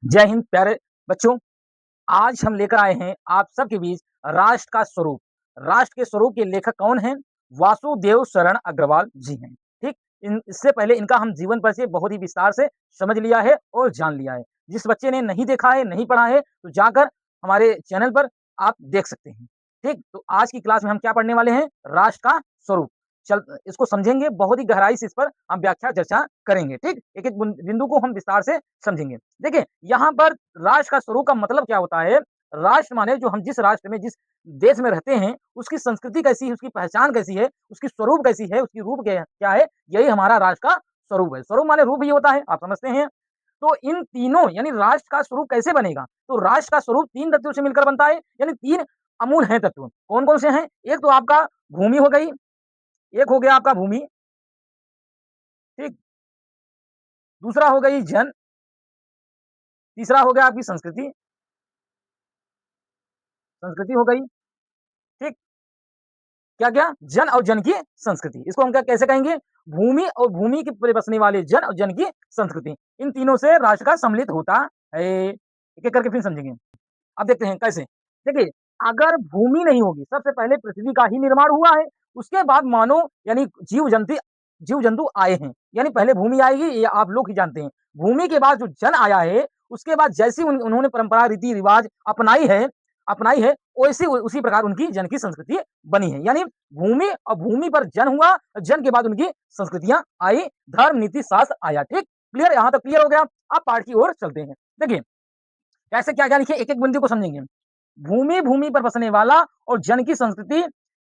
जय हिंद प्यारे बच्चों। आज हम लेकर आए हैं आप सबके बीच राष्ट्र का स्वरूप। राष्ट्र के स्वरूप के लेखक कौन हैं? वासुदेव शरण अग्रवाल जी हैं। ठीक, इससे पहले इनका हम जीवन परिचय बहुत ही विस्तार से समझ लिया है और जान लिया है। जिस बच्चे ने नहीं देखा है, नहीं पढ़ा है, तो जाकर हमारे चैनल पर आप देख सकते हैं। ठीक, तो आज की क्लास में हम क्या पढ़ने वाले हैं? राष्ट्र का स्वरूप। चल इसको समझेंगे, बहुत ही गहराई से इस पर हम व्याख्या चर्चा करेंगे। ठीक, एक-एक बिंदु को हम विस्तार से समझेंगे। देखिए, यहाँ पर राष्ट्र का स्वरूप का मतलब क्या होता है? राष्ट्र माने जो हम जिस राष्ट्र में, जिस देश में रहते हैं, उसकी संस्कृति कैसी है, उसकी पहचान कैसी है, उसकी स्वरूप कैसी है, उसकी रूप क्या है, यही हमारा राष्ट्र का स्वरूप है। स्वरूप माने रूप ही होता है, आप समझते हैं। तो इन तीनों यानी राष्ट्र का स्वरूप कैसे बनेगा? तो राष्ट्र का स्वरूप 3 तत्वों से मिलकर बनता है, यानी 3 अमूल हैं तत्व। कौन-कौन से हैं? एक तो आपका भूमि हो गई, एक हो गया आपका भूमि, ठीक? दूसरा हो गई जन, तीसरा हो गया आपकी संस्कृति, संस्कृति हो गई, ठीक? क्या-क्या? जन और जन की संस्कृति। इसको हम क्या कैसे कहेंगे? भूमि और भूमि के पे बसने वाले जन और जन की संस्कृति। इन तीनों से राष्ट्र का सम्मिलित होता है। एक-एक करके फिर समझेंगे। अब देखते हैं कैसे? देखिए, अगर भूमि नहीं होगी, सबसे पहले पृथ्वी का ही निर्माण हुआ है, उसके बाद मानव यानी जीव-जंतु आए हैं। यानी पहले भूमि आएगी, ये आप लोग ही जानते हैं। भूमि के बाद जो जन आया है, उसके बाद जैसी उन्होंने परंपरा, रीति-रिवाज अपनाई है, वैसी उसी प्रकार उनकी जन की संस्कृति बनी है। यानी भूमि और भूमि पर जन हुआ, जन के बाद उनकी संस्कृतियाँ आई, धर्म, नीति, शास्त्र आया। ठीक? क्लियर? यहाँ तक क्लियर हो गया? अब पाठ की ओर चलते हैं। देखिए, कैसे क्या-क्या लिखिए, एक-एक बिंदु को समझेंगे। भूमि, भूमि पर बसने वाला और जन की संस्कृति,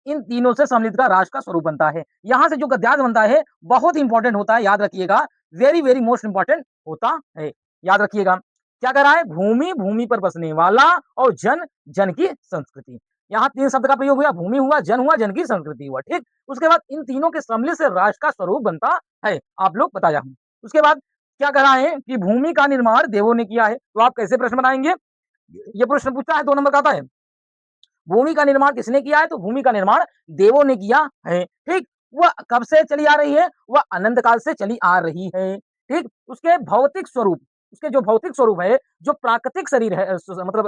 इन तीनों से सम्मिलित का राष्ट्र का स्वरूप बनता है। यहाँ से जो गद्यांश बनता है, बहुत इंपोर्टेंट होता है, याद रखिएगा। वेरी, वेरी मोस्ट इंपोर्टेंट होता है। याद रखिएगा। क्या कह रहा है? भूमि, भूमि पर बसने वाला और जन, जन की संस्कृति। यहाँ 3 शब्द का प्रयोग हुआ, भूमि हुआ, जन की संस्कृति हुआ, ठीक? उसके बाद इन तीनों के सम्मिलित से राष्ट्र का स्वरूप बनता है। आप लोग बताया हूँ। उसके बाद क्या कह रहा है कि भूमि का निर्माण देवों ने किया है। तो आप कैसे प्रश्न बनाएँगे? ये प्रश्न पूछता है, 2 नंबर का आता है। भूमि का निर्माण किसने किया है? तो भूमि का निर्माण देवों ने किया है, ठीक? वह कब से चली आ रही है? वह अनंत काल से चली आ रही है, ठीक? उसके जो भौतिक स्वरूप है, जो प्राकृतिक शरीर है, मतलब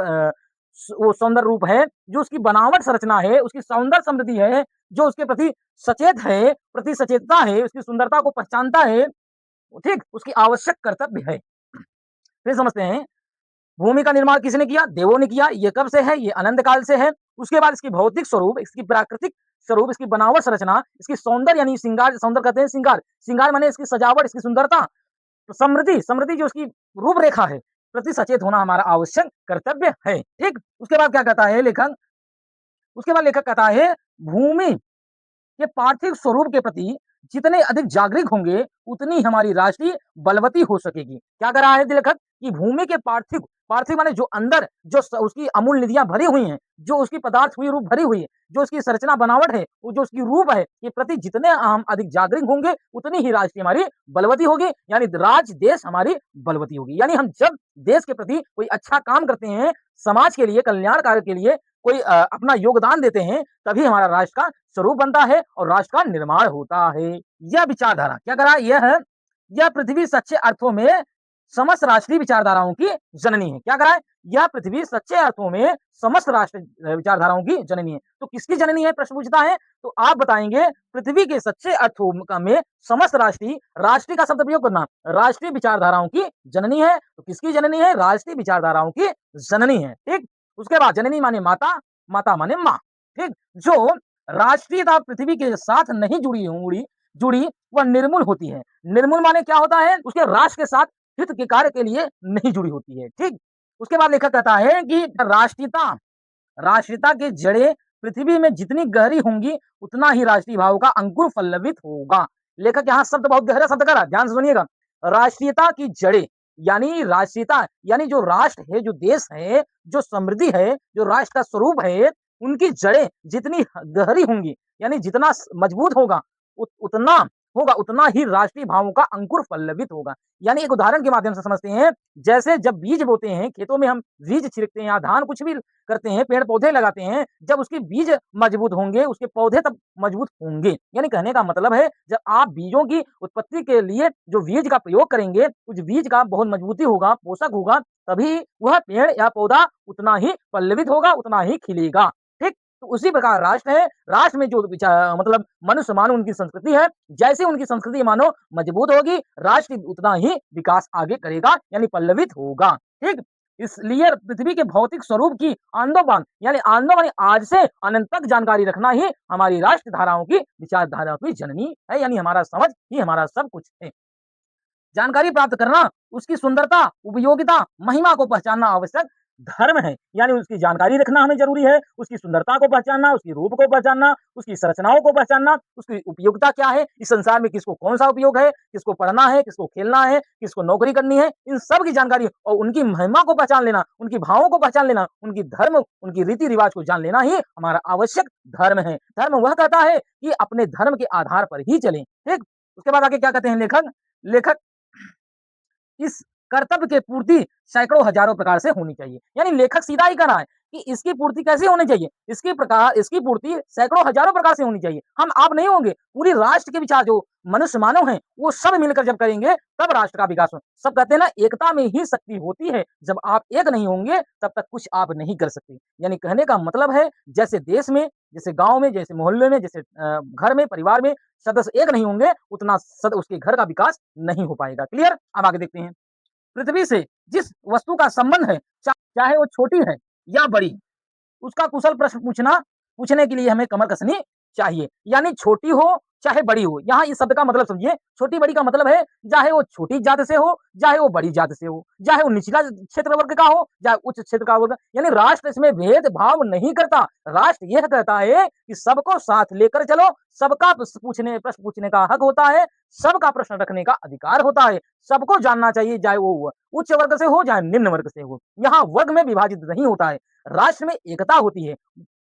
वो सौंदर्य रूप है, जो उसकी बनावट संरचना है, उसकी सौंदर्य समृद्धि है, जो उसके प्रति सचेत है, प्रति सचेतता है, उसकी सुंदरता को पहचानता है, ठीक? उसकी आवश्यक कर्तव्य है। फिर समझते हैं, भूमि का निर्माण किसने किया? देवों ने किया। ये कब से है? ये अनंत काल से है। उसके बाद इसकी भौतिक स्वरूप, इसकी प्राकृतिक स्वरूप, इसकी बनावट संरचना, इसकी सौंदर्य यानी श्रृंगार, सौंदर्य कहते हैं श्रृंगार। श्रृंगार माने इसकी सजावट, इसकी सुंदरता, तो समृद्धि, समृद्धि जो उसकी रूपरेखा है, प्रति सचेत होना हमारा आवश्यक कर्तव्य है। ठीक? उसके बाद क्या कहता है लेखक? उसके बाद लेखक कहता है, भूमि के पार्थिव स्वरूप के प्रति जितने अधिक जागरूक होंगे, उतनी हमारी राष्ट्रीय बलवती हो सकेगी। क्या कह रहा है लेखक? कि भूमि के पार्थिव, पार्थिव माने जो अंदर जो उसकी अमूल निधियां भरी हुई हैं, जो उसकी पदार्थ हुई रूप भरी हुई है, जो उसकी संरचना बनावट है, वो जो उसकी रूप है, ये प्रति जितने हम अधिक जागरूक होंगे, उतनी ही राष्ट्रीय हमारी बलवती होगी। यानी राज देश हमारी बलवती होगी। यानी हम जब देश के प्रति कोई अच्छा काम करते हैं, समाज के लिए, कल्याण कार्य के लिए कोई अपना योगदान देते हैं, तभी हमारा राष्ट्र का स्वरूप बनता है और राष्ट्र का निर्माण होता है। यह विचारधारा क्या करा? यह पृथ्वी सच्चे अर्थों में समस्त राष्ट्रीय विचारधाराओं की जननी है। क्या करा है? यह पृथ्वी सच्चे अर्थों में समस्त राष्ट्र विचारधाराओं की जननी है। तो किसकी जननी है? प्रश्न पूछता है। तो आप बताएंगे, पृथ्वी के सच्चे अर्थों में समस्त राष्ट्रीय का शब्द प्रयोग करना, राष्ट्रीय विचारधाराओं की जननी है। तो किसकी जननी है? राष्ट्रीय विचारधाराओं की जननी है। ठीक? उसके बाद जननी माने माता, माता माने माँ। ठीक? जो राष्ट्रीयता पृथ्वी के साथ नहीं जुड़ी वह निर्मूल होती है। निर्मूल माने क्या होता है? उसके राष्ट्र के साथ हित के कार्य के लिए नहीं जुड़ी होती है। ठीक? उसके बाद लेखक कहता है कि राष्ट्रीयता की जड़ें पृथ्वी में जितनी गहरी होंगी, उतना ही राष्ट्रीय भाव का अंकुर फल्लवित होगा। लेखक यहाँ शब्द बहुत गहरा शब्द करा, ध्यान से सुनिएगा। राष्ट्रीयता की जड़ें यानी राष्ट्रीयता यानी जो राष्ट्र है, जो देश है, जो समृद्धि है, जो राष्ट्र का स्वरूप है, उनकी जड़ें जितनी गहरी होंगी, यानी जितना मजबूत होगा, उतना होगा, उतना ही राष्ट्रीय भावों का अंकुर पल्लवित होगा। यानी एक उदाहरण के माध्यम से समझते हैं, जैसे जब बीज बोते हैं, खेतों में हम बीज छिड़कते हैं या धान कुछ भी करते हैं, पेड़-पौधे लगाते हैं, जब उसके बीज मजबूत होंगे, उसके पौधे तब मजबूत होंगे। यानी कहने का मतलब है, जब आप बीजों की उत्पत्ति के लिए जो बीज का प्रयोग करेंगे, उस बीज का बहुत मजबूती होगा, पोषक होगा, तभी वह पेड़ या पौधा उतना ही पल्लवित होगा, उतना ही खिलेगा। ठीक? तो उसी प्रकार राष्ट्र है, राष्ट्र में जो मतलब मनुष्य मानो उनकी संस्कृति है, जैसे उनकी संस्कृति मानो मजबूत होगी, राष्ट्र उतना ही विकास आगे करेगा यानी पल्लवित होगा। ठीक? इसलिए पृथ्वी के भौतिक स्वरूप की आंदोलन यानी आंदोलन आज से अनंत तक जानकारी रखना ही हमारी राष्ट्र धाराओं की विचारधारा की जननी है, यानी हमारा समझ ही हमारा सब कुछ है। जानकारी प्राप्त करना, उसकी सुंदरता, उपयोगिता, महिमा को पहचानना आवश्यक धर्म है। यानी उसकी जानकारी रखना हमें ज़रूरी है, उसकी सुंदरता को पहचानना, उसके रूप को पहचानना, उसकी संरचनाओं को पहचानना, उसकी उपयोगिता क्या है, इस संसार में किसको कौन-सा उपयोग है, किसको पढ़ना है, किसको खेलना है, किसको नौकरी करनी है, इन सब की जानकारी और उनकी महिमा को पहचान लेना, उनकी भावों को पहचान लेना, उनकी धर्म, उनकी रीति-रिवाज को जान लेना ही हमारा आवश्यक धर्म है। धर्म वह कहता है कि अपने धर्म के आधार पर ही चलें। ठीक? उसके बाद आगे क्या कहते हैं लेखक? लेखक इस कर्तव्य की पूर्ति सैकड़ों हजारों प्रकार से होनी चाहिए। यानी लेखक सीधा ही कह रहा है कि इसकी पूर्ति कैसे होनी चाहिए? इसकी पूर्ति सैकड़ों हजारों प्रकार से होनी चाहिए। हम आप नहीं होंगे, पूरी राष्ट्र के विचार जो मनुष्य मानव हैं, वो सब मिलकर जब करेंगे तब राष्ट्र का विकास हो। सब कहते हैं ना एकता में ही शक्ति होती है। जब आप एक नहीं होंगे तब तक कुछ आप नहीं कर सकते। यानी कहने का मतलब है जैसे देश में, जैसे गाँव में, जैसे मोहल्ले में, जैसे घर में, परिवार में सदस्य एक नहीं होंगे उतना उसके घर का विकास नहीं हो पाएगा। क्लियर? अब आगे देखते हैं। पृथ्वी से जिस वस्तु का संबंध है, चाहे वो छोटी है या बड़ी, उसका कुशल प्रश्न पूछने के लिए हमें कमर कसनी चाहिए। यानी छोटी हो चाहे बड़ी हो, यहाँ इस शब्द का मतलब समझिए, छोटी-बड़ी का मतलब है चाहे वो छोटी जात से हो, चाहे वो बड़ी जात से हो, चाहे वो निचला क्षेत्र वर्ग का हो, चाहे उच्च क्षेत्र का वर्ग, यानी राष्ट्र इसमें भेदभाव नहीं करता। राष्ट्र यह कहता है कि सबको साथ लेकर चलो, सबका प्रश्न पूछने का हक होता है, सबका प्रश्न रखने का अधिकार होता है, सबको जानना चाहिए चाहे वो उच्च वर्ग से हो, चाहे निम्न वर्ग से हो। यहाँ वर्ग में विभाजित नहीं होता है। राष्ट्र में एकता होती है,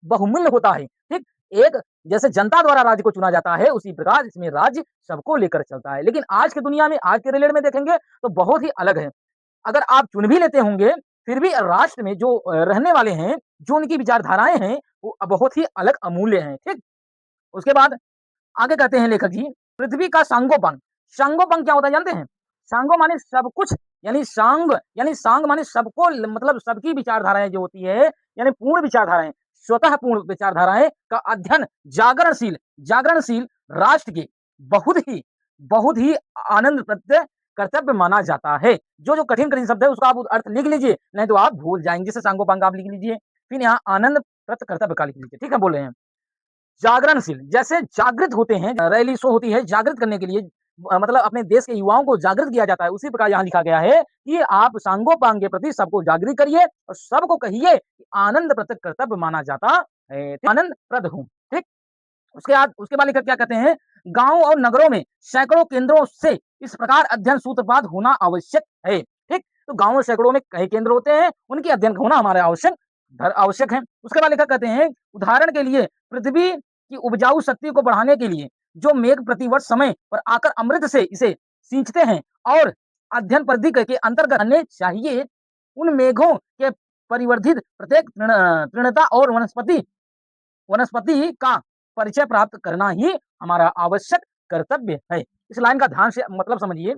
बहुमूल्य होता है, ठीक? एक जैसे जनता द्वारा राज्य को चुना जाता है, उसी प्रकार इसमें राज्य सबको लेकर चलता है। लेकिन आज की दुनिया में, आज के रिलेट में देखेंगे तो बहुत ही अलग है। अगर आप चुन भी लेते होंगे, फिर भी राष्ट्र में जो रहने वाले हैं, जो उनकी विचारधाराएँ हैं, वो बहुत ही अलग अमूल्य हैं, ठीक? उसके बाद आगे कहते हैं लेखक जी, पृथ्वी का सांगोपांग। सांगोपांग क्या होता है जानते हैं? सांगो माने सब कुछ, यानी सांग माने सबको मतलब सबकी विचारधाराएँ जो होती है, यानी पूर्ण विचारधाराएँ, स्वतः पूर्ण विचारधाराएँ का अध्ययन जागरणशील राष्ट्र के बहुत ही बहुत ही आनंद प्रत्यय कर्तव्य माना जाता है। जो कठिन-कठिन शब्द है उसका आप अर्थ लिख लीजिए, नहीं तो आप भूल जाएँगे। जैसे सांगोपांग आप लिख लीजिए, फिर यहाँ आनंद प्रत कर्तव्य का लिख लीजिए, ठीक है? बोल रहे हैं। जागरणशील, जैसे जागृत होते हैं, रैली शो होती है, जागृत करने के लिए मतलब अपने देश के युवाओं को जागृत किया जाता है, उसी प्रकार यहाँ लिखा गया है कि आप सांगोपांग के प्रति सबको जागृत करिए और सबको कहिए कि आनंद प्रत कर्तव्य माना जाता है, आनंदप्रद हो, ठीक? उसके बाद लेखक क्या कहते हैं, गाँव और नगरों में सैकड़ों केंद्रों से इस प्रकार अध्ययन सूत्रपात होना आवश्यक है, ठीक? तो गाँव और सैकड़ों में कई केंद्र होते हैं, उनकी अध्ययन होना हमारे आवश्यक है। उसके बाद लेखक कहते हैं, उदाहरण के लिए पृथ्वी की उपजाऊ शक्ति को बढ़ाने के लिए जो मेघ प्रतिवर्ष समय पर आकर अमृत से इसे सींचते हैं और अध्ययन परिधि के अंतर्गत आने चाहिए, उन मेघों के परिवर्धित प्रत्येक तृणता और वनस्पति का परिचय प्राप्त करना ही हमारा आवश्यक कर्तव्य है। इस लाइन का ध्यान से मतलब समझिए।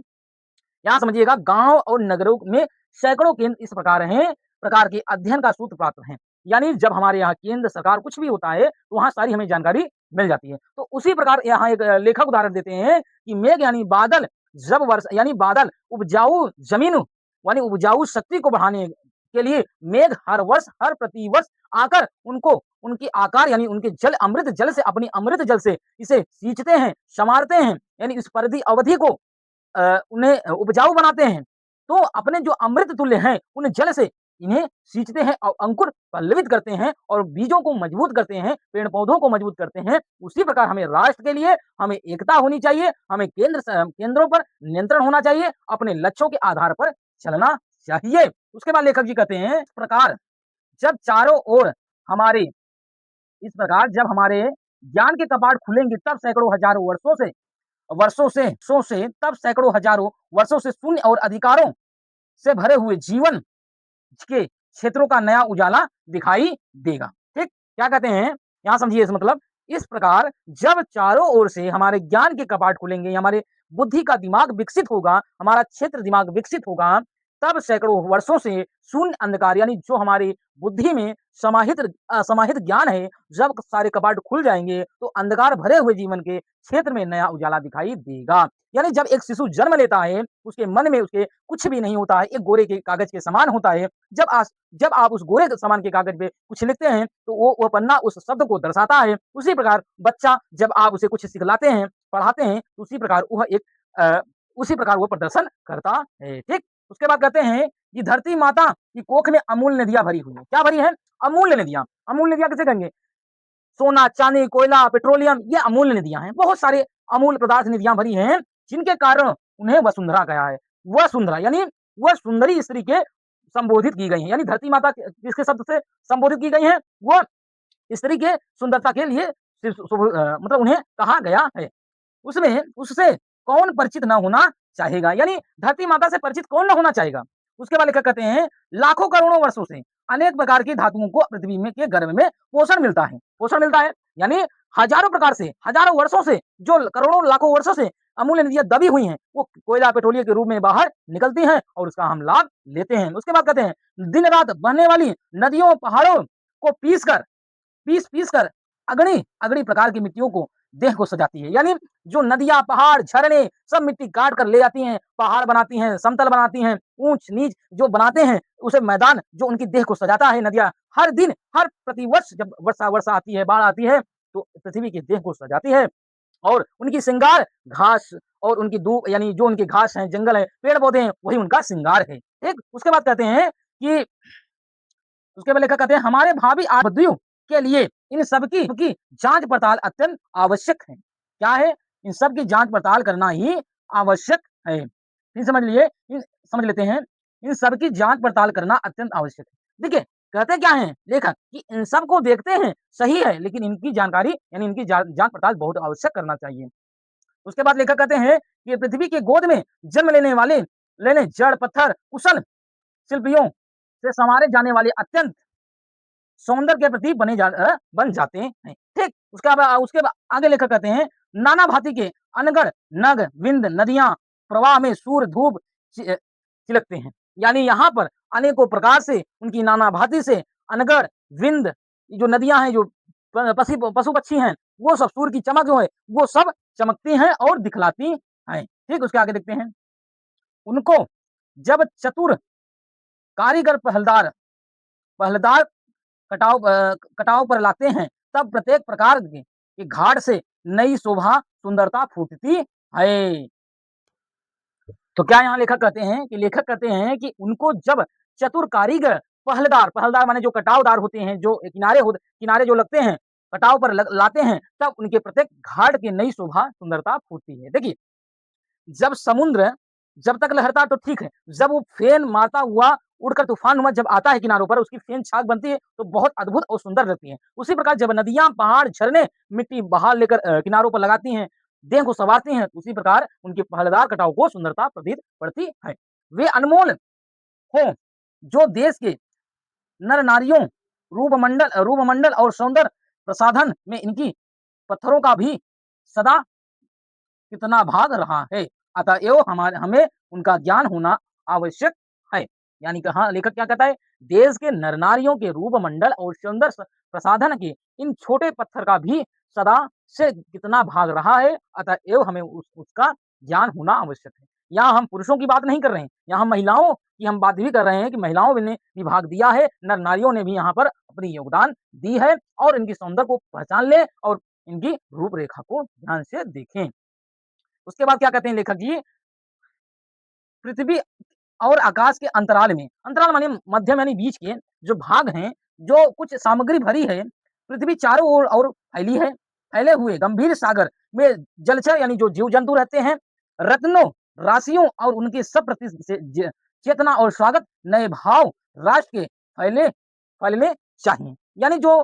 यहाँ समझिएगा गाँव और नगरों में सैकड़ों केंद्र इस प्रकार के अध्ययन का सूत्र प्राप्त हैं। यानी जब हमारे यहाँ केंद्र सरकार कुछ भी होता है, तो वहाँ सारी हमें जानकारी मिल जाती है। तो उसी प्रकार यहाँ एक लेखक उदाहरण देते हैं कि मेघ यानी बादल जब वर्ष यानी बादल उपजाऊ जमीन यानी उपजाऊ शक्ति को बढ़ाने के लिए मेघ हर वर्ष, हर प्रतिवर्ष आकर उनको उनकी आकार यानी उनके अमृत जल से अपनी अमृत जल से इसे सींचते हैं, संवारते हैं, यानी इस परिधि अवधि को उन्हें उपजाऊ बनाते हैं। तो अपने जो अमृत तुल्य हैं, उन जल से इन्हें सींचते हैं और अंकुर पल्लवित करते हैं और बीजों को मजबूत करते हैं, पेड़-पौधों को मजबूत करते हैं। उसी प्रकार हमें राष्ट्र के लिए हमें एकता होनी चाहिए, हमें केंद्रों पर नियंत्रण होना चाहिए, अपने लक्ष्यों के आधार पर चलना चाहिए। उसके बाद लेखक जी कहते हैं, इस प्रकार जब चारों ओर हमारे इस प्रकार जब हमारे ज्ञान के कपाट खुलेंगे तब सैकड़ों हजारों वर्षों से वर्षों से तब सैकड़ों हजारों वर्षों से शून्य और अधिकारों से भरे हुए जीवन के क्षेत्रों का नया उजाला दिखाई देगा। ठीक? क्या कहते हैं? यहाँ समझिए इस मतलब इस प्रकार जब चारों ओर से हमारे ज्ञान के कपाट खुलेंगे, हमारे बुद्धि का दिमाग विकसित होगा, हमारा क्षेत्र दिमाग विकसित होगा, तब सैकड़ों वर्षों से शून्य अंधकार यानी जो हमारी बुद्धि में समाहित ज्ञान है, जब सारे कपाट खुल जाएँगे, तो अंधकार भरे हुए जीवन के क्षेत्र में नया उजाला दिखाई देगा। यानी जब एक शिशु जन्म लेता है, उसके मन में उसके कुछ भी नहीं होता है, एक गोरे के कागज के समान होता है। जब आप उस गोरे के समान के कागज पे कुछ लिखते हैं, तो वो पन्ना उस शब्द को दर्शाता है। उसी प्रकार बच्चा जब आप उसे कुछ सिखलाते हैं, पढ़ाते हैं, तो अ, उसी प्रकार वो प्रदर्शन करता है। ठीक? उसके बाद कहते हैं कि धरती माता की कोख में अमूल्य नदियाँ भरी हुई हैं। क्या भरी हैं? अमूल्य नदियाँ। अमूल्य नदियाँ किसे कहेंगे? सोना, चांदी, कोयला, पेट्रोलियम ये अमूल्य नदियाँ हैं। बहुत सारे अमूल्य पदार्थ नदियाँ भरी हैं, जिनके कारण उन्हें वसुंधरा कहा है। वसुंधरा यानी वह सुंदरी स्त्री के संबोधित की गई हैं। यानी धरती माता किसके शब्द से संबोधित की गई हैं? वो स्त्री के सुंदरता के लिए मतलब उन्हें कहा गया है। उसमें उससे कौन परिचित ना होना चाहेगा? यानी धरती माता से परिचित कौन ना होना चाहेगा? उसके बाद लेखक कहते हैं, लाखों करोड़ों वर्षों से अनेक प्रकार की धातुओं को पृथ्वी में के गर्भ में पोषण मिलता है। पोषण मिलता है, यानी हजारों प्रकार से, हजारों वर्षों से जो करोड़ों लाखों वर्षों से अमूल्य नदियाँ दबी हुई हैं, वो कोयला, पेट्रोलियम के रूप में बाहर निकलती हैं और उसका हम लाभ लेते हैं। उसके बाद कहते हैं, दिन-रात बहने वाली नदियों, पहाड़ों को पीस कर अगणी अगणी प्रकार की मिट्टियों को देह को सजाती है। यानी जो नदियाँ, पहाड़, झरने सब मिट्टी काट कर ले जाती हैं, पहाड़ बनाती हैं, समतल बनाती हैं, ऊँच-नीच जो बनाते हैं, उसे मैदान जो उनकी देह को सजाता है नदियाँ, हर दिन, हर प्रतिवर्ष जब वर्षा आती है, बाढ़ आती है, तो पृथ्वी की देह को सजाती है और उनकी श्रृंगार घास और उनकी दूब यानी जो उनकी घास है, जंगल है, पेड़-पौधे हैं, वही उनका श्रृंगार है। ठीक? उसके बाद कहते हैं कि उसके बाद लेखक कहते हैं हमारे भावी आबादियों के लिए इन सब की जाँच-पड़ताल अत्यंत आवश्यक है। क्या है? इन सब की जाँच-पड़ताल करना ही आवश्यक है। फिर समझ लेते हैं, इन सब की जाँच-पड़ताल करना अत्यंत आवश्यक है। देखिए, कहते क्या हैं लेखक कि इन सब को देखते हैं, सही है, लेकिन इनकी जानकारी यानी इनकी जाँच-पड़ताल बहुत आवश्यक करना चाहिए। उसके बाद लेखक कहते हैं कि पृथ्वी की गोद में जन्म लेने जड़, पत्थर, कुशल शिल्पियों से संवारे जाने वाले अत्यंत सौंदर्य के प्रतीक बन जाते हैं। ठीक? उसके बाद आगे लेखक कहते हैं, नाना भाँति के अनगढ़ नग, विंद नदियाँ प्रवाह में सूर्य धूप चिलकते हैं। यानी यहाँ पर अनेकों प्रकार से उनकी नाना भाँति से अनगढ़, विंद जो नदियाँ हैं, जो पशु-पक्षी हैं, वो सब सूर्य की चमक जो है, वो सब चमकती हैं और दिखलाती हैं। ठीक? उसके आगे देखते हैं, उनको जब चतुर कारीगर पहलदार कटाव पर लाते हैं, तब प्रत्येक प्रकार के घाट से नई शोभा, सुंदरता फूटती है। तो क्या यहाँ लेखक कहते हैं कि उनको जब चतुर कारीगर, पहलदार माने जो कटावदार होते हैं, जो किनारे जो लगते हैं, कटाव पर लाते हैं, तब उनके प्रत्येक घाट की नई शोभा, सुंदरता फूटती है। देखिए, जब समुद्र जब तक लहरता है तो ठीक है, जब वो फेन मारता हुआ उड़कर तूफान हुआ जब आता है किनारों पर, उसकी फेन छाग बनती है, तो बहुत अद्भुत और सुंदर लगती है। उसी प्रकार जब नदियाँ, पहाड़, झरने मिट्टी बहा लेकर किनारों पर लगाती हैं, देह को सँवारती हैं, उसी प्रकार उनके पहरेदार कटाव को सुंदरता प्रतीत पड़ती है। वे अनमोल हों, जो देश के नर-नारियों रूपमंडल और सौंदर्य प्रसाधन में इनकी पत्थरों का भी सदा कितना भाग रहा है। अतएव हमें उनका ज्ञान होना आवश्यक है। यानी कि हाँ, लेखक क्या कहता है, देश के नर-नारियों के रूप मंडल और सौंदर्य प्रसाधन के इन छोटे पत्थर का भी सदा से कितना भाग रहा है, अतएव हमें उसका ज्ञान होना आवश्यक है। यहाँ हम पुरुषों की बात नहीं कर रहे हैं, यहाँ हम महिलाओं की हम बात भी कर रहे हैं कि महिलाओं ने भी भाग दिया है, नर-नारियों ने भी यहाँ पर अपनी योगदान दी है और इनकी सौंदर्य को पहचान लें और इनकी रूपरेखा को ध्यान से देखें। उसके बाद क्या कहते हैं लेखक जी, पृथ्वी और आकाश के अंतराल माने मध्यम यानी बीच के जो भाग हैं, जो कुछ सामग्री भरी है, पृथ्वी चारों ओर और फैले हुए गंभीर सागर में जलचर यानी जो जीव-जंतु रहते हैं, रत्नों, राशियों और उनके सब प्रति से चेतना और स्वागत नए भाव राष्ट्र के फैलने चाहिए। यानी जो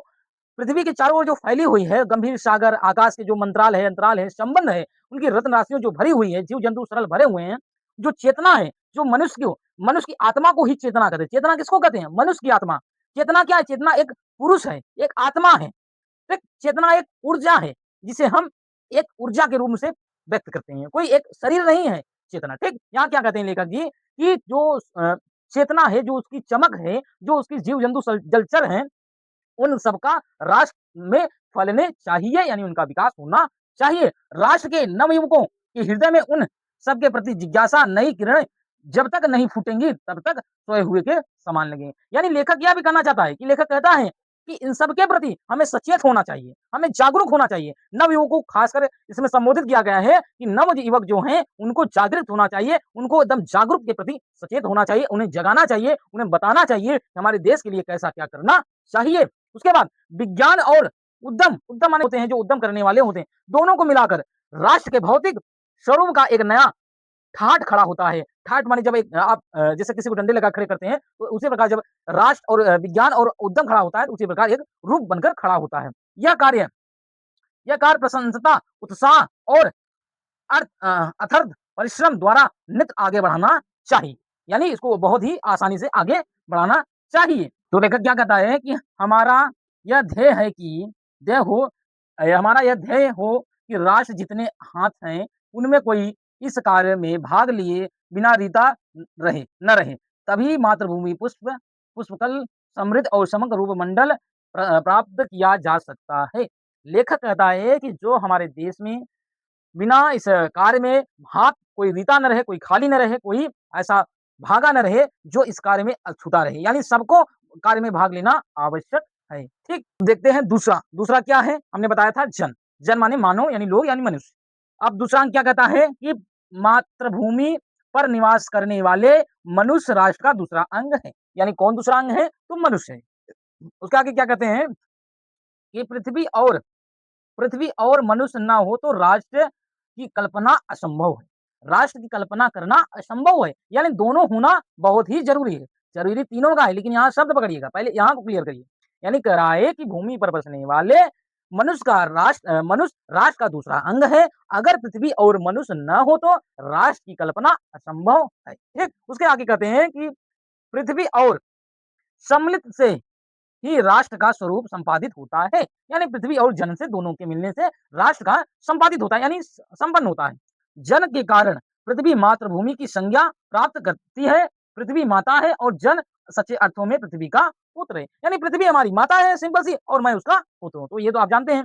पृथ्वी के चारों ओर जो फैली हुई है, गंभीर सागर, आकाश के जो अंतराल है, संबंध है, उनकी रत्न राशियों जो भरी हुई है, जीव-जंतु सरल भरे हुए हैं, जो चेतना है, जो मनुष्य की आत्मा को ही चेतना कहते हैं। चेतना किसको कहते हैं? मनुष्य की आत्मा। चेतना क्या है? चेतना एक पुरुष है, एक आत्मा है। एक चेतना एक ऊर्जा है, जिसे हम एक ऊर्जा के रूप से व्यक्त करते हैं। कोई एक शरीर नहीं है चेतना, ठीक? यहाँ क्या कहते हैं लेखक जी कि जो चेतना है, जो उसकी चमक है, जो उसकी जीव-जंतु जलचर हैं, उन सबका राष्ट्र में फलने चाहिए यानी उनका विकास होना चाहिए। राष्ट्र के नवयुवकों के हृदय में उन सबके प्रति जिज्ञासा नई किरणें जब तक नहीं फूटेंगी तब तक सोए हुए के समान लगेंगे। यानी लेखक यह भी कहना चाहता है कि लेखक कहता है कि इन सब के प्रति हमें सचेत होना चाहिए, हमें जागरूक होना चाहिए। नवयुवकों को खासकर इसमें संबोधित किया गया है कि नवयुवक जो हैं उनको जागृत होना चाहिए, उनको एकदम जागरूक के प्रति सचेत होना चाहिए, उन्हें जगाना चाहिए, उन्हें बताना चाहिए कि हमारे देश के लिए कैसा क्या करना चाहिए। उसके बाद विज्ञान और उद्यम माने होते हैं जो उद्यम करने वाले होते हैं, दोनों को मिलाकर राष्ट्र के भौतिक स्वरूप का एक नया ठाठ खड़ा होता है। ठाठ माने जब एक आप जैसे किसी को डंडे लगा खड़े करते हैं, तो उसी प्रकार जब राष्ट्र और विज्ञान और उद्यम खड़ा होता है, तो उसी प्रकार एक रूप बनकर खड़ा होता है। यह कार्य यह कार्य प्रशंसता, उत्साह और अथर्व परिश्रम द्वारा नित आगे बढ़ाना चाहिए। यानी इसको बहुत ही आसानी से आगे बढ़ाना चाहिए। तो लेखक क्या कहता है कि यह ध्येय है कि हमारा यह ध्येय हो कि राष्ट्र जितने हाथ हैं, उनमें कोई इस कार्य में भाग लिए बिना रीता न रहे। तभी मातृभूमि पुष्पकल समृद्ध और समग्र रूप मंडल प्राप्त किया जा सकता है। लेखक कहता है कि जो हमारे देश में बिना इस कार्य में हाथ कोई रीता न रहे, कोई खाली न रहे, कोई ऐसा भागा न रहे जो इस कार्य में अछूता रहे। यानी सबको कार्य में भाग लेना आवश्यक है। ठीक? देखते हैं दूसरा क्या है? हमने बताया था जन। जन माने मानव यानी लोग यानी मनुष्य। अब दूसरा अंक क्या कहता है कि मातृभूमि पर निवास करने वाले मनुष्य राष्ट्र का दूसरा अंग है। यानी कौन दूसरा अंग है? तो मनुष्य है। उसके आगे क्या कहते हैं कि पृथ्वी और मनुष्य ना हो तो राष्ट्र की कल्पना असंभव है। राष्ट्र की कल्पना करना असंभव है, यानी दोनों होना बहुत ही ज़रूरी है। ज़रूरी तीनों का है, लेकिन यहाँ शब्द पकड़िएगा, पहले यहाँ को क्लियर करिए। यानी कह रहा है कि भूमि पर बसने वाले मनुष्य राष्ट्र का दूसरा अंग है। अगर पृथ्वी और मनुष्य न हो तो राष्ट्र की कल्पना असंभव है। ठीक? उसके आगे कहते हैं कि पृथ्वी और सम्मिलित से ही राष्ट्र का स्वरूप संपादित होता है। यानी पृथ्वी और जन से दोनों के मिलने से राष्ट्र का संपादित होता है यानी संपन्न होता है। जन के कारण पृथ्वी मातृभूमि की संज्ञा प्राप्त करती है। पृथ्वी माता है और जन सच्चे अर्थों में पृथ्वी का पुत्र है। यानी पृथ्वी हमारी माता है सिंपल सी और मैं उसका पुत्र हूँ। तो ये तो आप जानते हैं।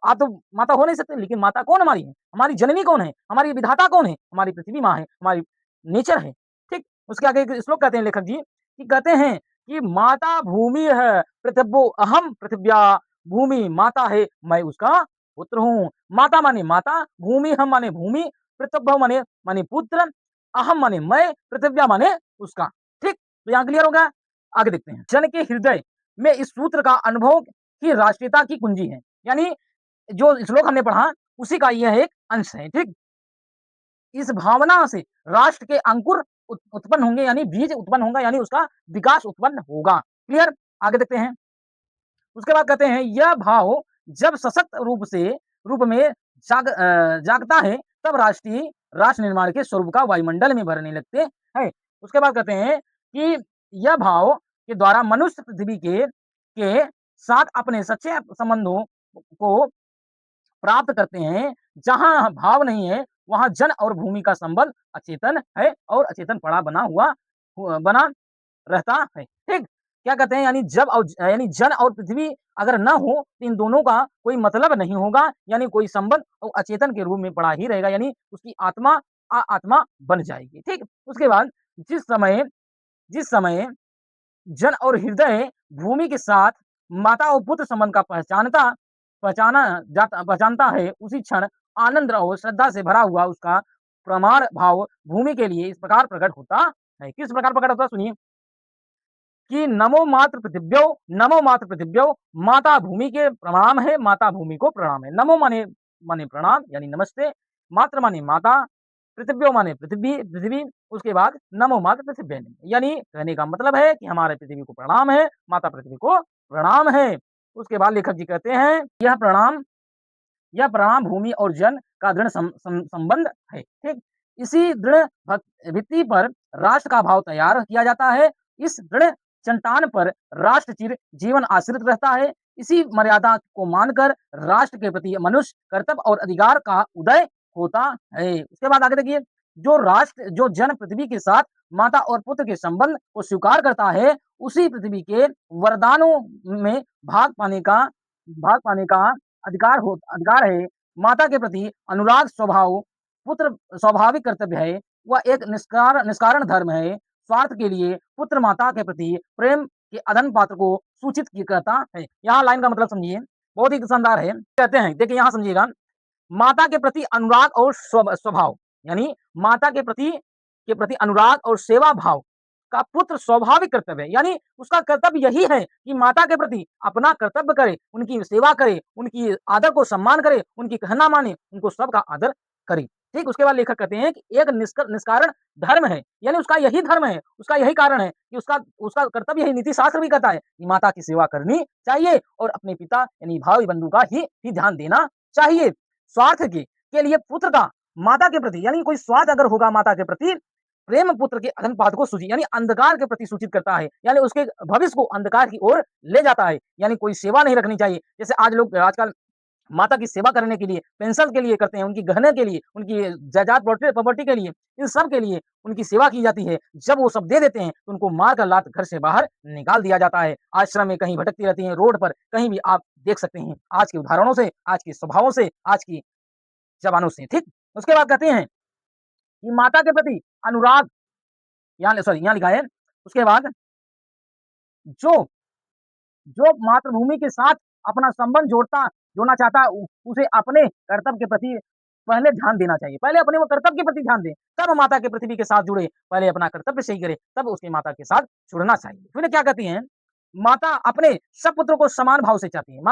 आप तो माता हो नहीं सकते, लेकिन माता कौन हमारी है? हमारी जननी कौन है? हमारी विधाता कौन है? हमारी पृथ्वी माँ है, हमारी नेचर है। ठीक? उसके आगे एक श्लोक कहते हैं लेखक जी कि कहते हैं कि माता भूमि है पृथिव्यो अहम पृथिव्या, भूमि माता है मैं उसका पुत्र हूँ। माता माने माता, भूमि हम माने भूमि, पृथव्य माने पुत्र, अहम माने मैं, पृथिव्या माने उसका। ठीक? तो यहाँ क्लियर हो गया? आगे देखते हैं। जन के हृदय में इस सूत्र का अनुभव की राष्ट्रीयता की कुंजी है। यानी जो श्लोक हमने पढ़ा उसी का यह एक अंश है। ठीक? इस भावना से राष्ट्र के अंकुर उत्पन्न होंगे यानी बीज उत्पन्न होगा यानी उसका विकास उत्पन्न होगा। क्लियर? आगे देखते हैं। उसके बाद कहते हैं यह भाव जब सशक्त रूप में जागता है तब राष्ट्र निर्माण के स्वरूप का वायुमंडल में भरने लगते हैं। उसके बाद कहते हैं कि यह भाव के द्वारा मनुष्य पृथ्वी के साथ अपने सच्चे संबंधों को प्राप्त करते हैं। जहाँ भाव नहीं है, वहाँ जन और भूमि का संबंध अचेतन है और अचेतन बना रहता है। ठीक? क्या कहते हैं यानी जन और पृथ्वी अगर न हो तो इन दोनों का कोई मतलब नहीं होगा, यानी कोई संबंध और अचेतन के रूप में पड़ा ही रहेगा, यानी उसकी आत्मा बन जाएगी। ठीक? उसके बाद जिस समय जन और हृदय भूमि के साथ माता और पुत्र संबंध का पहचानता है, उसी क्षण आनंद और श्रद्धा से भरा हुआ उसका प्रमाण भाव भूमि के लिए इस प्रकार प्रकट होता है। किस प्रकार प्रकट होता है सुनिए कि नमो मातृ पृथिव्यो, माता भूमि के प्रणाम है, माता भूमि को प्रणाम है। नमो माने प्रणाम यानी नमस्ते, मातृ माने माता, पृथिव्यो माने पृथ्वी, उसके बाद नमो मातृ पृथिव्यै नमः। यानी कहने का मतलब है कि हमारे पृथ्वी को प्रणाम है, माता पृथ्वी को प्रणाम है। उसके बाद लेखक जी कहते हैं, यह प्रणाम भूमि और जन का दृढ़ संबंध है। ठीक? इसी दृढ़ भित्ति पर राष्ट्र का भाव तैयार किया जाता है। इस दृढ़ चट्टान पर राष्ट्र चिर जीवन आश्रित रहता है। इसी मर्यादा को मानकर राष्ट्र के प्रति मनुष्य कर्तव्य और अधिकार का उदय होता है। उसके बाद आगे देखिए, जो जन पृथ्वी के साथ माता और पुत्र के संबंध को स्वीकार करता है, उसी पृथ्वी के वरदानों में भाग पाने का अधिकार है। माता के प्रति अनुराग पुत्र स्वाभाविक कर्तव्य है। वह एक निष्कारण धर्म है। स्वार्थ के लिए पुत्र माता के प्रति प्रेम के अदन पात्र को सूचित करता है। यहाँ लाइन का मतलब समझिए, बहुत ही शानदार है। कहते हैं, देखिए यहाँ समझिएगा, माता के प्रति अनुराग और स्वभाव, यानी माता के प्रति अनुराग और सेवा भाव का पुत्र स्वाभाविक कर्तव्य है। यानी उसका कर्तव्य यही है कि माता के प्रति अपना कर्तव्य करे, उनकी सेवा करे, उनकी आदर को सम्मान करे, उनकी कहना माने, उनको सबका आदर करे। ठीक? उसके बाद लेखक कहते हैं कि एक निष्कारण धर्म है, यानी उसका यही धर्म है, उसका यही कारण है कि उसका उसका कर्तव्य यही, नीति शास्त्र भी कहता है कि माता की सेवा करनी चाहिए और अपने पिता यानी भाई बंधु का ही ध्यान देना चाहिए। स्वार्थ के लिए पुत्र का माता के प्रति, यानी कोई स्वार्थ अगर होगा माता के प्रति, प्रेम पुत्र के अधमपात को सूची यानी अंधकार के प्रति सूचित करता है, यानी उसके भविष्य को अंधकार की ओर ले जाता है। यानी कोई सेवा नहीं रखनी चाहिए। जैसे आजकल माता की सेवा करने के लिए, पेंशन के लिए करते हैं, उनकी गहने के लिए, उनकी जायदाद प्रॉपर्टी के लिए, इन सब के लिए उनकी सेवा की जाती है। जब वो सब दे देते हैं तो उनको मार कर लात घर से बाहर निकाल दिया जाता है। आश्रम में कहीं भटकती रहती हैं, रोड पर कहीं भी आप देख सकते हैं, आज के उदाहरणों से, आज के स्वभावों से, आज की जबानों से। ठीक? उसके बाद कहते हैं कि माता के प्रति अनुराग, यहाँ लिखा है, उसके बाद जो जो मातृभूमि के साथ अपना संबंध जोड़ना चाहता है, उसे अपने कर्तव्य के प्रति पहले ध्यान देना चाहिए। पहले अपने वो कर्तव्य के प्रति ध्यान दें, तब माता के पृथ्वी के साथ जुड़े। पहले अपना कर्तव्य सही करे, तब उसकी माता के साथ जुड़ना चाहिए। फिर क्या कहती हैं, माता अपने सब पुत्रों को समान भाव से चाहती है।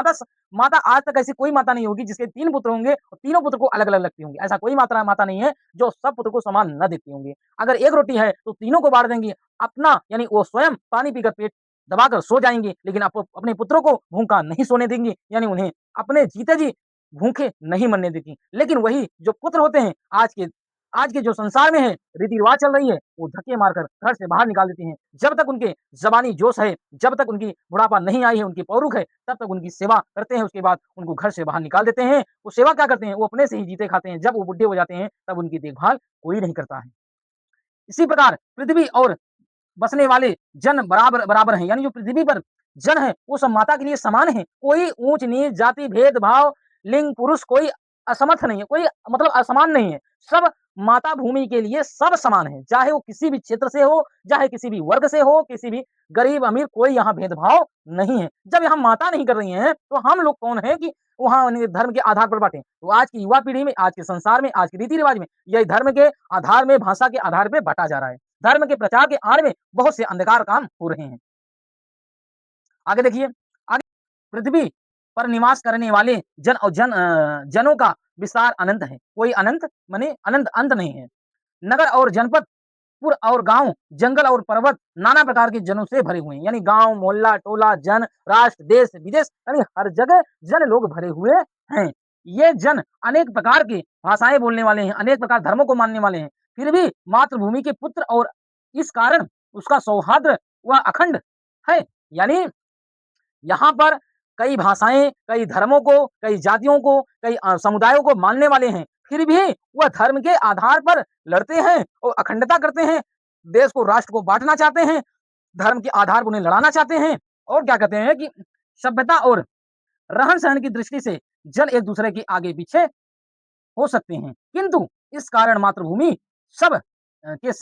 माता आज तक ऐसी कोई माता नहीं होगी जिसके 3 पुत्र होंगे और तीनों पुत्र को अलग-अलग लगती होंगी। ऐसा कोई माता नहीं है जो सब पुत्र को समान न देखती होंगी। अगर एक रोटी है तो तीनों को बाँट देंगी। अपना यानी वो स्वयं पानी पीकर पेट दबाकर सो जाएँगी, लेकिन अपने पुत्रों को भूखा नहीं सोने देंगी, यानी उन्हें अपने जीते जी भूखे नहीं मरने देती। लेकिन वही जो पुत्र होते हैं, आज के जो संसार में है, रीति-रिवाज चल रही है, वो धक्के मारकर घर से बाहर निकाल देती हैं। जब तक उनके ज़बानी जोश है, जब तक उनकी बुढ़ापा नहीं आई है, उनकी पौरुख है, तब तक उनकी सेवा करते हैं। उसके बाद उनको घर से बाहर निकाल देते हैं। वो सेवा क्या करते हैं? वो अपने से ही जीते खाते हैं। जब वो बुड्ढे हो जाते हैं, तब उनकी देखभाल कोई नहीं करता है। इसी प्रकार पृथ्वी और बसने वाले जन बराबर हैं, यानी जो पृथ्वी पर जन है, वो सब माता के लिए समान हैं। कोई ऊँच-नीच, जाति, भेदभाव, लिंग, पुरुष कोई असमर्थ नहीं है, कोई मतलब असमान नहीं है। सब माता भूमि के लिए सब समान हैं, चाहे वो किसी भी क्षेत्र से हो, चाहे किसी भी वर्ग से हो, किसी भी गरीब-अमीर, कोई यहाँ भेदभाव नहीं है। जब यहाँ माता नहीं कर रही हैं, तो हम लोग कौन हैं कि वहाँ धर्म के आधार पर बाँटें। तो आज की युवा पीढ़ी में, आज के संसार में, आज के रीति-रिवाज में, यही धर्म के आधार में, भाषा के आधार पे बाँटा जा रहा है। धर्म के प्रचार के आड़ में बहुत से अंधकार काम हो रहे हैं। आगे देखिए, आगे पृथ्वी पर निवास करने वाले जनों का विस्तार अनंत है। कोई अनंत माने अनंत अंत नहीं है। नगर और जनपद, पुर और गाँव, जंगल और पर्वत नाना प्रकार के जनों से भरे हुए हैं। यानी गाँव, मोहल्ला, टोला, जन, राष्ट्र, देश, विदेश यानी हर जगह जन लोग भरे हुए हैं। ये जन अनेक प्रकार की भाषाएँ बोलने वाले हैं, अनेक प्रकार धर्मों को मानने वाले हैं। फिर भी मातृभूमि के पुत्र और इस कारण उसका सौहार्द वह अखंड है। यानी यहाँ पर कई भाषाएँ, कई धर्मों को, कई जातियों को, कई समुदायों को मानने वाले हैं, फिर भी वह धर्म के आधार पर लड़ते हैं और अखंडता करते हैं, देश को, राष्ट्र को बाँटना चाहते हैं, धर्म के आधार पर उन्हें लड़ाना चाहते हैं और क्या कहते हैं कि सभ्यता और रहन-सहन की दृष्टि से जन एक-दूसरे के आगे-पीछे हो सकते हैं, किंतु इस कारण मातृभूमि सब के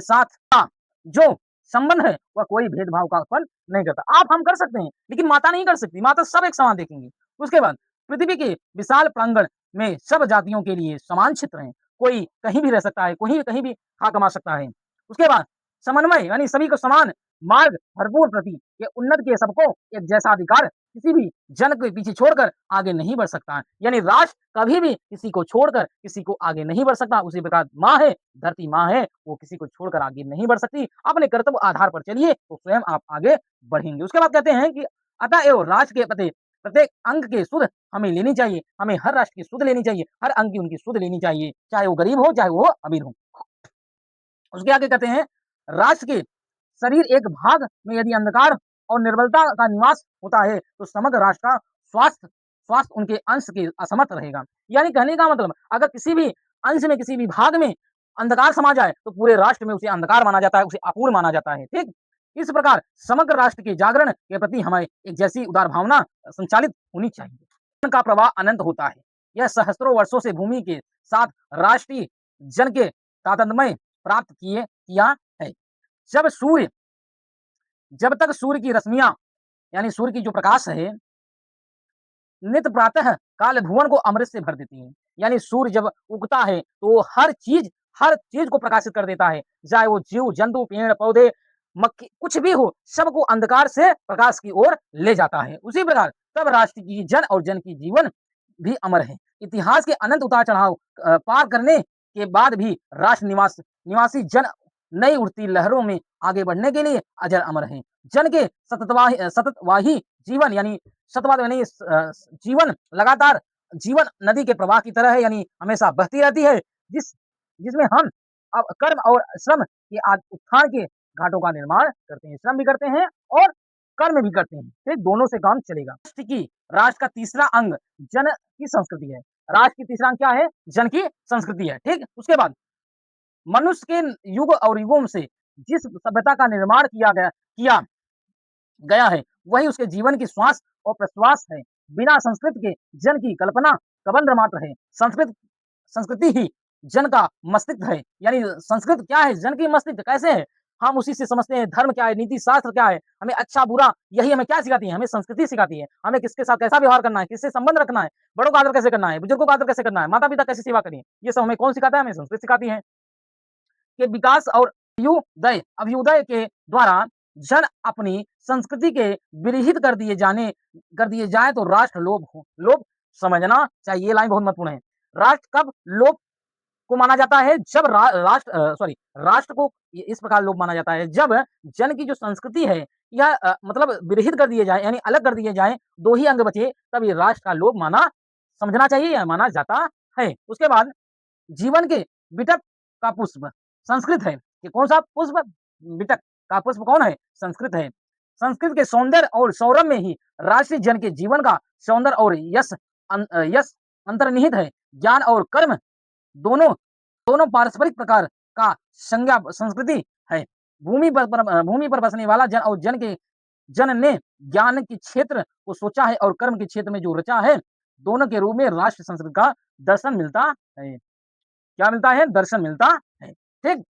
साथ का जो संबंध है वह कोई भेदभाव का उत्पन्न नहीं करता। आप हम कर सकते हैं, लेकिन माता नहीं कर सकती। माता सब एक समान देखेंगी। उसके बाद पृथ्वी के विशाल प्रांगण में सब जातियों के लिए समान क्षेत्र हैं। कोई कहीं भी रह सकता है, कोई कहीं भी खा कमा सकता है। उसके बाद समन्वय यानी सभी को समान मार्ग भरपूर प्रति ये उन्नत के सबको एक जैसा अधिकार किसी भी जन के पीछे छोड़कर आगे नहीं बढ़ सकता है। यानी राष्ट्र कभी भी किसी को छोड़कर किसी को आगे नहीं बढ़ सकता। उसी प्रकार माँ है, धरती माँ है, वो किसी को छोड़कर आगे नहीं बढ़ सकती। अपने कर्तव्य आधार पर चलिए तो स्वयं आप आगे बढ़ेंगे। उसके बाद कहते हैं कि अतः एव राष्ट्र के प्रत्येक अंग के सुध हमें लेनी चाहिए, हमें हर राष्ट्र की सुध लेनी चाहिए, हर अंग की उनकी सुध लेनी चाहिए, चाहे वो गरीब हो, चाहे वो अमीर हो। उसके आगे कहते हैं, राष्ट्र के शरीर एक भाग में यदि अंधकार और निर्बलता का निवास होता है, तो समग्र राष्ट्र का स्वास्थ्य स्वास्थ्य उनके अंश के असमर्थ रहेगा। यानी कहने का मतलब अगर किसी भी अंश में, किसी भी भाग में अंधकार समा जाए, तो पूरे राष्ट्र में उसे अंधकार माना जाता है, उसे अपूर्ण माना जाता है, ठीक? इस प्रकार समग्र राष्ट्र के जागरण के प्रति हमें एक जैसी उदार भावना संचालित होनी चाहिए। जीवन का प्रवाह अनंत होता है। यह सहस्त्रों वर्षों से भूमि के साथ राष्ट्रीय जन के तादात्म्य प्राप्त किया है। जब सूर्य जब तक सूर्य की रश्मियाँ यानी सूर्य की जो प्रकाश है, नित्य प्रातः काल भुवन को अमृत से भर देती है। यानी सूर्य जब उगता है, तो वो हर चीज़ को प्रकाशित कर देता है। चाहे वो जीव, जंतु, पेड़-पौधे, मक्खी कुछ भी हो, सबको अंधकार से प्रकाश की ओर ले जाता है। उसी प्रकार तब राष्ट्र की जन और जन की जीवन भी अमर है। इतिहास के अनंत उतार-चढ़ाव पार करने के बाद भी राष्ट्र निवासी जन नई उठती लहरों में आगे बढ़ने के लिए अजर अमर हैं। जन के सततवाही जीवन यानी सतवाद यानी जीवन लगातार जीवन नदी के प्रवाह की तरह है, यानी हमेशा बहती रहती है, जिसमें हम अब कर्म और श्रम के उत्थान के घाटों का निर्माण करते हैं। श्रम भी करते हैं और कर्म भी करते हैं, फिर दोनों से काम चलेगा। राष्ट्र का तीसरा अंग जन की संस्कृति है। राष्ट्र की तीसरा अंग क्या है? जन की संस्कृति है, ठीक? उसके बाद मनुष्य के युग और युगों से जिस सभ्यता का निर्माण किया गया है, वही उसके जीवन की श्वास और प्रश्वास है। बिना संस्कृत के जन की कल्पना कबंध मात्र है। संस्कृति ही जन का मस्तिष्क है। यानी संस्कृत क्या है? जन की मस्तिष्क कैसे है? हम उसी से समझते हैं धर्म क्या है, नीति शास्त्र क्या है, हमें अच्छा बुरा यही हमें क्या सिखाती है? हमें संस्कृति सिखाती है। हमें किसके साथ कैसा व्यवहार करना है, किससे संबंध रखना है, बड़ों का आदर कैसे करना है, बुजुर्गों का आदर कैसे करना है, माता-पिता कैसे सेवा करनी है, ये सब हमें कौन सिखाता है? हमें संस्कृत सिखाती है। के विकास और अभ्युदय के द्वारा जन अपनी संस्कृति के विरहित कर दिए जाए तो राष्ट्र लोभ समझना चाहिए। ये लाइन बहुत महत्वपूर्ण है। राष्ट्र कब लोभ को माना जाता है? जब राष्ट्र को इस प्रकार लोभ माना जाता है जब जन की जो संस्कृति है यह मतलब विरहित कर दिए जाए यानी अलग कर दिए जाए, दो ही अंग बचे, तब ये राष्ट्र का लोभ समझना चाहिए या माना जाता है। उसके बाद जीवन के बिटक का पुष्प संस्कृत है। ये कौन-सा पुष्प? बिटक का पुष्प कौन है? संस्कृत है। संस्कृत के सौंदर्य और सौरभ में ही राष्ट्रीय जन के जीवन का सौंदर्य और यश अंतर्निहित है। ज्ञान और कर्म दोनों दोनों पारस्परिक प्रकार का संज्ञा संस्कृति है। भूमि पर बसने वाला जन ने ज्ञान के क्षेत्र को सोचा है और कर्म के क्षेत्र में जो रचा है, दोनों के रूप में राष्ट्र संस्कृत का दर्शन मिलता है। क्या मिलता है? दर्शन मिलता है, ठीक?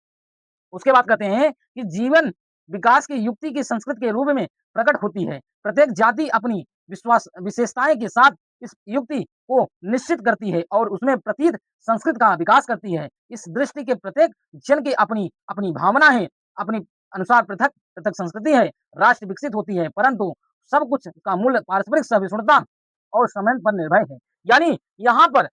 उसके बाद कहते हैं कि जीवन विकास की युक्ति की संस्कृत के रूप में प्रकट होती है। प्रत्येक जाति अपनी विशेषताएँ के साथ इस युक्ति को निश्चित करती है और उसमें प्रतीत संस्कृत का विकास करती है। इस दृष्टि के प्रत्येक जन की अपनी अपनी भावना है, अपनी अनुसार पृथक संस्कृति है, राष्ट्र विकसित होती है, परंतु सब कुछ का मूल पारस्परिक सहिष्णुता और संबंध पर निर्भर है। यानी यहाँ पर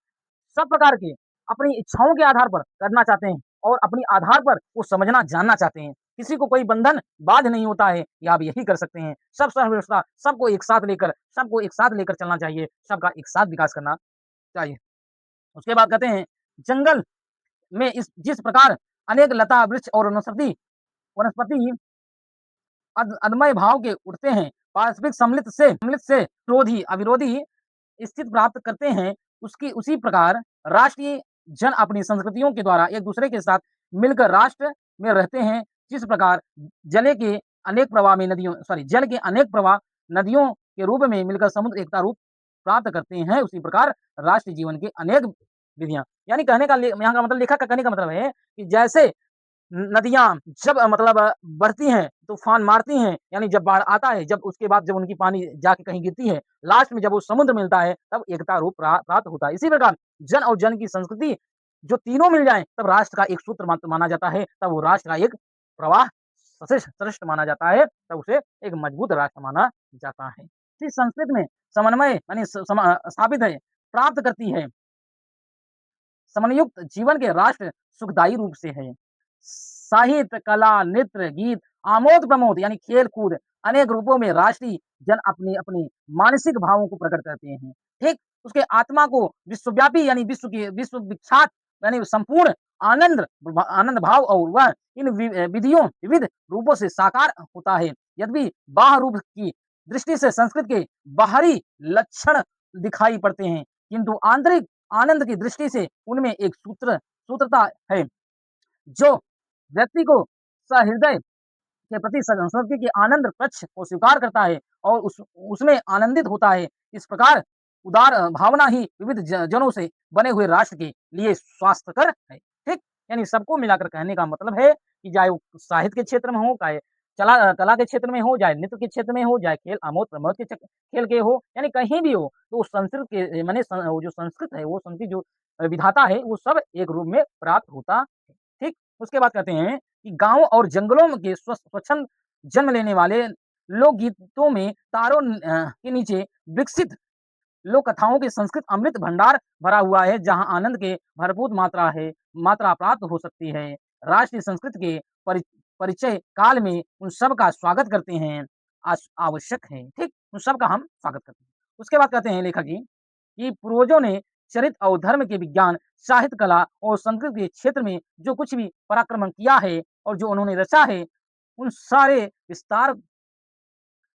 सब प्रकार के अपनी इच्छाओं के आधार पर करना चाहते हैं और अपनी आधार पर वो समझना जानना चाहते हैं। किसी को कोई बंधन बाध्य नहीं होता है, या आप यही कर सकते हैं। सब सर्वव्यवस्था सबको एक साथ लेकर चलना चाहिए, सबका एक साथ विकास करना चाहिए। उसके बाद कहते हैं जंगल में इस जिस प्रकार अनेक लता, वृक्ष और वनस्पति अदमय भाव के उठते हैं, पारस्परिक सम्मिलित से अविरोधी स्थिति प्राप्त करते हैं, उसी प्रकार राष्ट्रीय जन अपनी संस्कृतियों के द्वारा एक दूसरे के साथ मिलकर राष्ट्र में रहते हैं। जिस प्रकार जल के जल के अनेक प्रवाह नदियों के रूप में मिलकर समुद्र एकता रूप प्राप्त करते हैं, उसी प्रकार राष्ट्रीय जीवन के अनेक विधियाँ यानी कहने का यहाँ का मतलब लेखक का कहने का मतलब है कि जैसे नदियाँ जब मतलब बढ़ती हैं, तूफ़ान मारती हैं, यानी जब बाढ़ आता है, जब उसके बाद जब उनकी पानी जाके कहीं गिरती है, लास्ट में जब वो समुद्र मिलता है, तब एकता रूप प्राप्त होता है। इसी प्रकार जन और जन की संस्कृति जो तीनों मिल जाएँ, तब राष्ट्र का एक सूत्र माना जाता है, तब वो राष्ट्र का एक प्रवाह श्रेष्ठ माना जाता है, तब उसे एक मजबूत राष्ट्र माना जाता है। इस संस्कृत में समन्वय यानी स्थापित है, प्राप्त करती है। समन्वयुक्त जीवन के राष्ट्र सुखदायी रूप से है। साहित्य, कला, नृत्य, गीत आमोद-प्रमोद यानी खेल-कूद अनेक रूपों में राष्ट्रीय जन अपनी-अपनी मानसिक भावों को प्रकट करते हैं, ठीक? उसके आत्मा को विश्वव्यापी यानी विश्व विख्यात यानी संपूर्ण आनंद भाव और वह इन विविध रूपों से साकार होता है। यद्यपि बाह्य रूप की दृष्टि से संस्कृत के बाहरी लक्षण दिखाई पड़ते हैं, किंतु आंतरिक आनंद की दृष्टि से उनमें एक सूत्रता है, जो व्यक्ति को सहृदय के प्रति संस्कृति के आनंद पक्ष को स्वीकार करता है और उसमें आनंदित होता है। इस प्रकार उदार भावना ही विविध जनों से बने हुए राष्ट्र के लिए स्वास्थ्यकर है। ठीक? यानी सबको मिलाकर कहने का मतलब है कि चाहे वो साहित्य के क्षेत्र में हो, चाहे कला के क्षेत्र में हो, चाहे नृत्य के क्षेत्र में हो, चाहे खेल आमोद-प्रमोद के खेल के हो, यानी कहीं भी हो, तो संस्कृत के माने वो जो संस्कृत है, वो संस्कृत जो विधाता है, वो सब एक रूप में प्राप्त होता है। ठीक? उसके बाद कहते हैं कि गाँव और जंगलों में के स्वच्छंद जन्म लेने वाले लोकगीतों में तारों के नीचे विकसित लोक कथाओं के संस्कृत अमृत भंडार भरा हुआ है, जहाँ आनंद के भरपूर मात्रा प्राप्त हो सकती है। राष्ट्रीय संस्कृत के परिचय काल में उन सब का स्वागत करते हैं, आवश्यक है, ठीक? उन सब का हम स्वागत करते हैं। उसके बाद कहते हैं लेखक जी कि पूर्वजों ने चरित्र और धर्म के विज्ञान, साहित्य कला और संस्कृत के क्षेत्र में जो कुछ भी पराक्रम किया है और जो उन्होंने रचा है, उन सारे विस्तार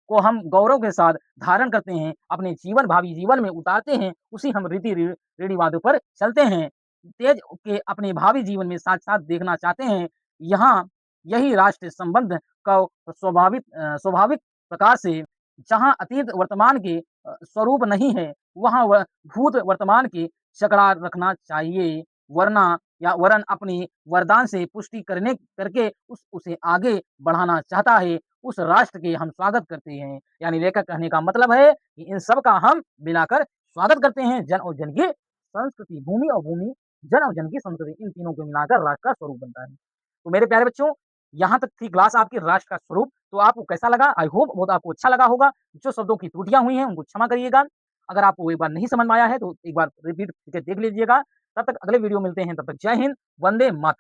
को हम गौरव के साथ धारण करते हैं, अपने भावी जीवन में उतारते हैं, उसी हम रीति-रिवाजों पर चलते हैं। तेज के अपने भावी जीवन में साथ-साथ देखना चाहते हैं। यहाँ यही राष्ट्र संबंध का स्वाभाविक प्रकार से जहाँ अतीत वर्तमान के स्वरूप नहीं है, वहाँ वह भूत वर्तमान की जकड़ा रखना चाहिए, वरन अपनी वरदान से पुष्टि करके उसे आगे बढ़ाना चाहता है। उस राष्ट्र के हम स्वागत करते हैं। यानी लेखक कहने का मतलब है कि इन सब का हम मिलाकर स्वागत करते हैं। जन और जन की संस्कृति, भूमि और भूमि, जन और जन की संस्कृति, इन तीनों को मिलाकर राष्ट्र का स्वरूप बनता है। तो मेरे प्यारे बच्चों, यहाँ तक थी क्लास आपकी राष्ट्र का स्वरूप। तो आपको कैसा लगा? आई होप बहुत आपको अच्छा लगा होगा। जो शब्दों की त्रुटियाँ हुई हैं, उनको क्षमा करिएगा। अगर आपको एक बार नहीं समझ में आया है, तो एक बार रिपीट करके देख लीजिएगा। तब तक अगले वीडियो मिलते हैं। तब तक जय हिंद, वंदे मातरम।